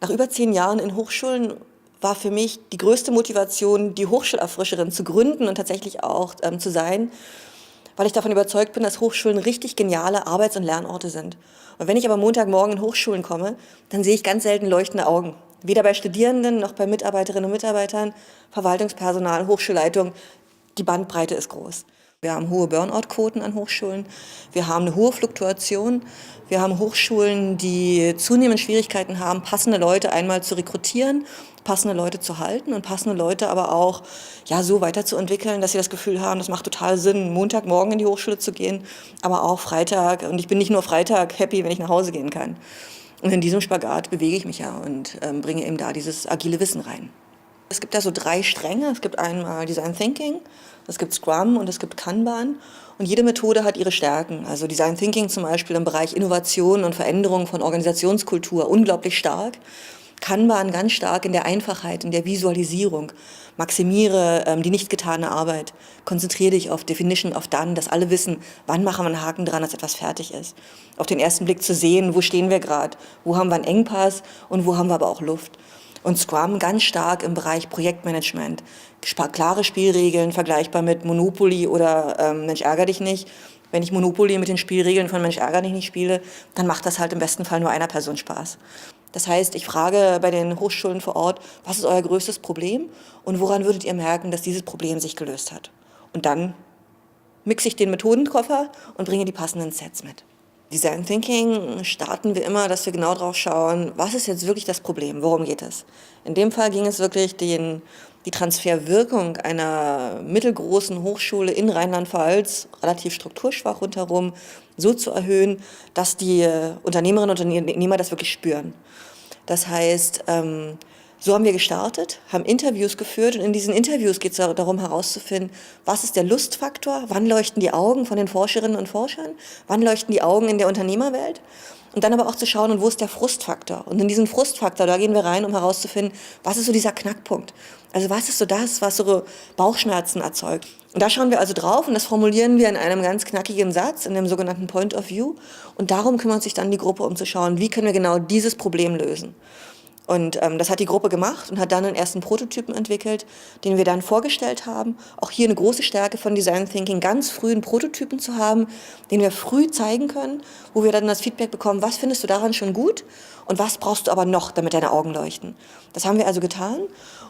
Nach über 10 Jahren in Hochschulen war für mich die größte Motivation, die Hochschulerfrischerin zu gründen und tatsächlich auch zu sein, weil ich davon überzeugt bin, dass Hochschulen richtig geniale Arbeits- und Lernorte sind. Und wenn ich aber Montagmorgen in Hochschulen komme, dann sehe ich ganz selten leuchtende Augen. Weder bei Studierenden noch bei Mitarbeiterinnen und Mitarbeitern, Verwaltungspersonal, Hochschulleitung. Die Bandbreite ist groß. Wir haben hohe Burnout-Quoten an Hochschulen, wir haben eine hohe Fluktuation, wir haben Hochschulen, die zunehmend Schwierigkeiten haben, passende Leute einmal zu rekrutieren, passende Leute zu halten und passende Leute aber auch so weiterzuentwickeln, dass sie das Gefühl haben, das macht total Sinn, Montagmorgen in die Hochschule zu gehen, aber auch Freitag. Und ich bin nicht nur Freitag happy, wenn ich nach Hause gehen kann. Und in diesem Spagat bewege ich mich und bringe eben da dieses agile Wissen rein. Es gibt da so 3 Stränge. Es gibt einmal Design Thinking, es gibt Scrum und es gibt Kanban. Und jede Methode hat ihre Stärken. Also Design Thinking zum Beispiel im Bereich Innovation und Veränderung von Organisationskultur unglaublich stark. Kanban ganz stark in der Einfachheit, in der Visualisierung. Maximiere die nicht getane Arbeit. Konzentriere dich auf Definition of Done, dass alle wissen, wann machen wir einen Haken dran, dass etwas fertig ist. Auf den ersten Blick zu sehen, wo stehen wir gerade, wo haben wir einen Engpass und wo haben wir aber auch Luft. Und Scrum ganz stark im Bereich Projektmanagement. Klare Spielregeln, vergleichbar mit Monopoly oder Mensch ärger dich nicht. Wenn ich Monopoly mit den Spielregeln von Mensch ärger dich nicht spiele, dann macht das halt im besten Fall nur einer Person Spaß. Das heißt, ich frage bei den Hochschulen vor Ort, was ist euer größtes Problem und woran würdet ihr merken, dass dieses Problem sich gelöst hat? Und dann mixe ich den Methodenkoffer und bringe die passenden Sets mit. Design Thinking starten wir immer, dass wir genau drauf schauen, was ist jetzt wirklich das Problem, worum geht es? In dem Fall ging es wirklich, die Transferwirkung einer mittelgroßen Hochschule in Rheinland-Pfalz, relativ strukturschwach rundherum, so zu erhöhen, dass die Unternehmerinnen und Unternehmer das wirklich spüren. Das heißt, so haben wir gestartet, haben Interviews geführt und in diesen Interviews geht es darum herauszufinden, was ist der Lustfaktor, wann leuchten die Augen von den Forscherinnen und Forschern, wann leuchten die Augen in der Unternehmerwelt und dann aber auch zu schauen, und wo ist der Frustfaktor. Und in diesen Frustfaktor, da gehen wir rein, um herauszufinden, was ist so dieser Knackpunkt. Also was ist so das, was so Bauchschmerzen erzeugt. Und da schauen wir also drauf und das formulieren wir in einem ganz knackigen Satz, in dem sogenannten Point of View. Und darum kümmert sich dann die Gruppe, um zu schauen, wie können wir genau dieses Problem lösen. Und das hat die Gruppe gemacht und hat dann einen ersten Prototypen entwickelt, den wir dann vorgestellt haben. Auch hier eine große Stärke von Design Thinking, ganz früh einen Prototypen zu haben, den wir früh zeigen können, wo wir dann das Feedback bekommen, was findest du daran schon gut und was brauchst du aber noch, damit deine Augen leuchten. Das haben wir also getan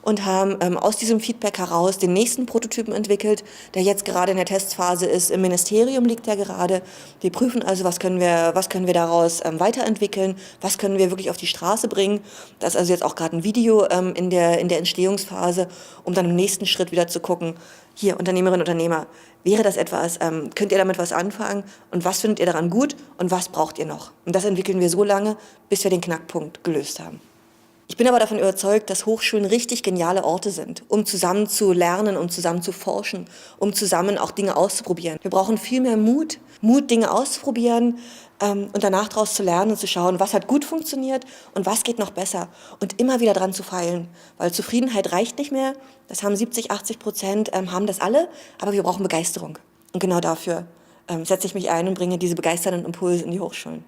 und haben aus diesem Feedback heraus den nächsten Prototypen entwickelt, der jetzt gerade in der Testphase ist. Im Ministerium liegt der gerade. Wir prüfen also, was können wir daraus weiterentwickeln, was können wir wirklich auf die Straße bringen. Das ist also jetzt auch gerade ein Video in der Entstehungsphase, um dann im nächsten Schritt wieder zu gucken, hier Unternehmerinnen und Unternehmer, wäre das etwas, könnt ihr damit was anfangen und was findet ihr daran gut und was braucht ihr noch? Und das entwickeln wir so lange, bis wir den Knackpunkt gelöst haben. Ich bin aber davon überzeugt, dass Hochschulen richtig geniale Orte sind, um zusammen zu lernen, um zusammen zu forschen, um zusammen auch Dinge auszuprobieren. Wir brauchen viel mehr Mut, Dinge auszuprobieren und danach daraus zu lernen und zu schauen, was hat gut funktioniert und was geht noch besser und immer wieder dran zu feilen, weil Zufriedenheit reicht nicht mehr. Das haben 70-80%, haben das alle, aber wir brauchen Begeisterung. Und genau dafür setze ich mich ein und bringe diese begeisternden Impulse in die Hochschulen.